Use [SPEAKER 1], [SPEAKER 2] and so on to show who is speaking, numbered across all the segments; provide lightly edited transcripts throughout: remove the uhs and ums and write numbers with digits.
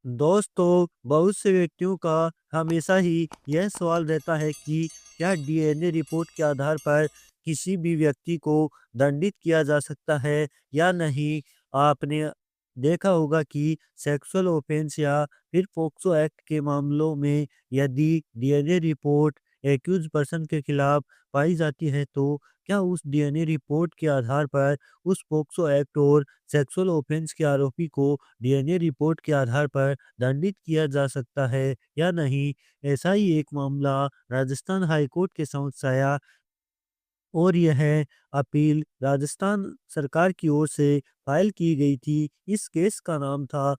[SPEAKER 1] दोस्तों, बहुत से व्यक्तियों का हमेशा ही यह सवाल रहता है कि क्या डीएनए रिपोर्ट के आधार पर किसी भी व्यक्ति को दंडित किया जा सकता है या नहीं। आपने देखा होगा कि सेक्सुअल ऑफेंस या फिर पोक्सो एक्ट के मामलों में यदि डीएनए रिपोर्ट एक्यूज पर्सन के खिलाफ पाई जाती है, तो क्या उस डीएनए रिपोर्ट के आधार पर उस पोक्सो एक्ट और सेक्सुअल ऑफेंस के आरोपी को डीएनए रिपोर्ट के आधार पर दंडित किया जा सकता है या नहीं। ऐसा ही एक मामला राजस्थान हाई कोर्ट के समक्ष आया और यह अपील राजस्थान सरकार की ओर से फाइल की गई थी। इस केस का नाम था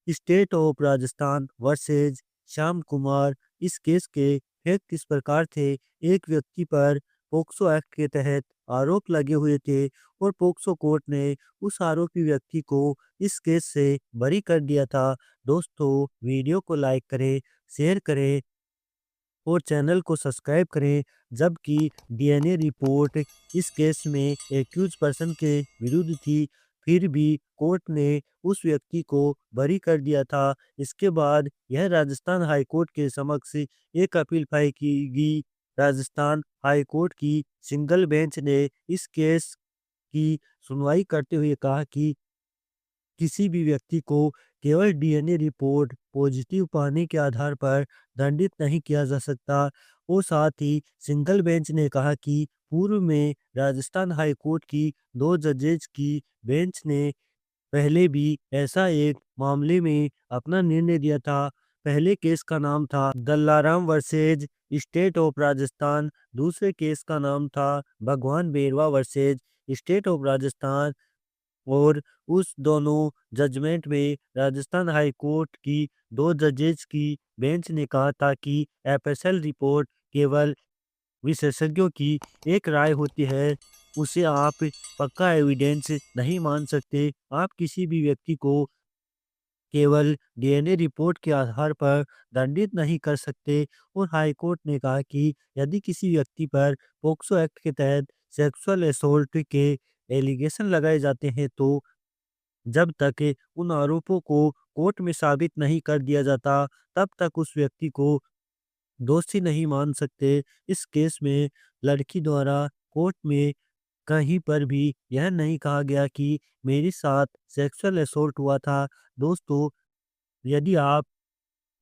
[SPEAKER 1] state of Rajasthan versus Shyam Kumar. इस केस के फैक्ट इस प्रकार थे। एक व्यक्ति पर पोक्सो एक्ट के तहत आरोप लगे हुए थे और पोक्सो कोर्ट ने उस आरोपी व्यक्ति को इस केस से बरी कर दिया था। दोस्तों, वीडियो को लाइक करें, शेयर करें और चैनल को सब्सक्राइब करें। जबकि डीएनए रिपोर्ट इस केस में एक्यूज पर्सन के विरुद्ध थी, फिर भी कोर्ट ने उस व्यक्ति को बरी कर दिया था। इसके बाद यह राजस्थान हाई कोर्ट के समक्ष एक अपील फाइल की गई। राजस्थान हाई कोर्ट की सिंगल बेंच ने इस केस की सुनवाई करते हुए कहा कि किसी भी व्यक्ति को केवल डीएनए रिपोर्ट पॉजिटिव पाने के आधार पर दंडित नहीं किया जा सकता। और साथ ही सिंगल बेंच ने कहा कि पूर्व में राजस्थान हाई कोर्ट की 2 जजेज की बेंच ने पहले भी ऐसा एक मामले में अपना निर्णय दिया था। पहले केस का नाम था Dallaram versus state of Rajasthan, दूसरे केस का नाम था भगवान बेरवा वर्सेज स्टेट ऑफ राजस्थान। और उस दोनों जजमेंट में राजस्थान हाई कोर्ट की 2 जजेस की बेंच ने कहा था कि एफएसएल रिपोर्ट केवल विशेषज्ञों की एक राय होती है, उसे आप पक्का एविडेंस नहीं मान सकते। आप किसी भी व्यक्ति को केवल डीएनए रिपोर्ट के आधार पर दंडित नहीं कर सकते। और हाई कोर्ट ने कहा कि यदि किसी व्यक्ति पर पोक्सो एक्ट के तहत सेक्सुअल असोल्ट के एलिगेशन लगाए जाते हैं, तो जब तक उन आरोपों को कोर्ट में साबित नहीं कर दिया जाता, तब तक उस व्यक्ति को दोषी नहीं मान सकते। इस केस में लड़की द्वारा कोर्ट में कहीं पर भी यह नहीं कहा गया कि मेरे साथ सेक्सुअल असॉल्ट हुआ था। दोस्तों, यदि आप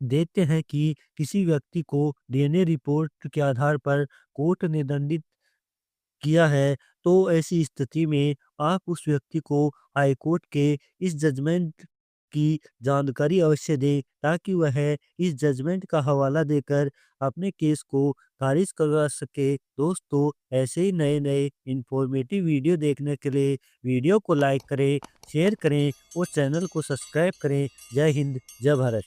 [SPEAKER 1] देखते हैं कि किसी व्यक्ति को डीएनए रिपोर्ट के आधार पर कोर्ट ने दंडित किया है, तो ऐसी स्थिति में आप उस व्यक्ति को हाई कोर्ट के इस जजमेंट की जानकारी अवश्य दें, ताकि वह इस जजमेंट का हवाला देकर अपने केस को खारिज करवा सके। दोस्तों, ऐसे ही नए-नए इन्फॉर्मेटिव वीडियो देखने के लिए वीडियो को लाइक करें, शेयर करें और चैनल को सब्सक्राइब करें। जय हिंद, जय भारत।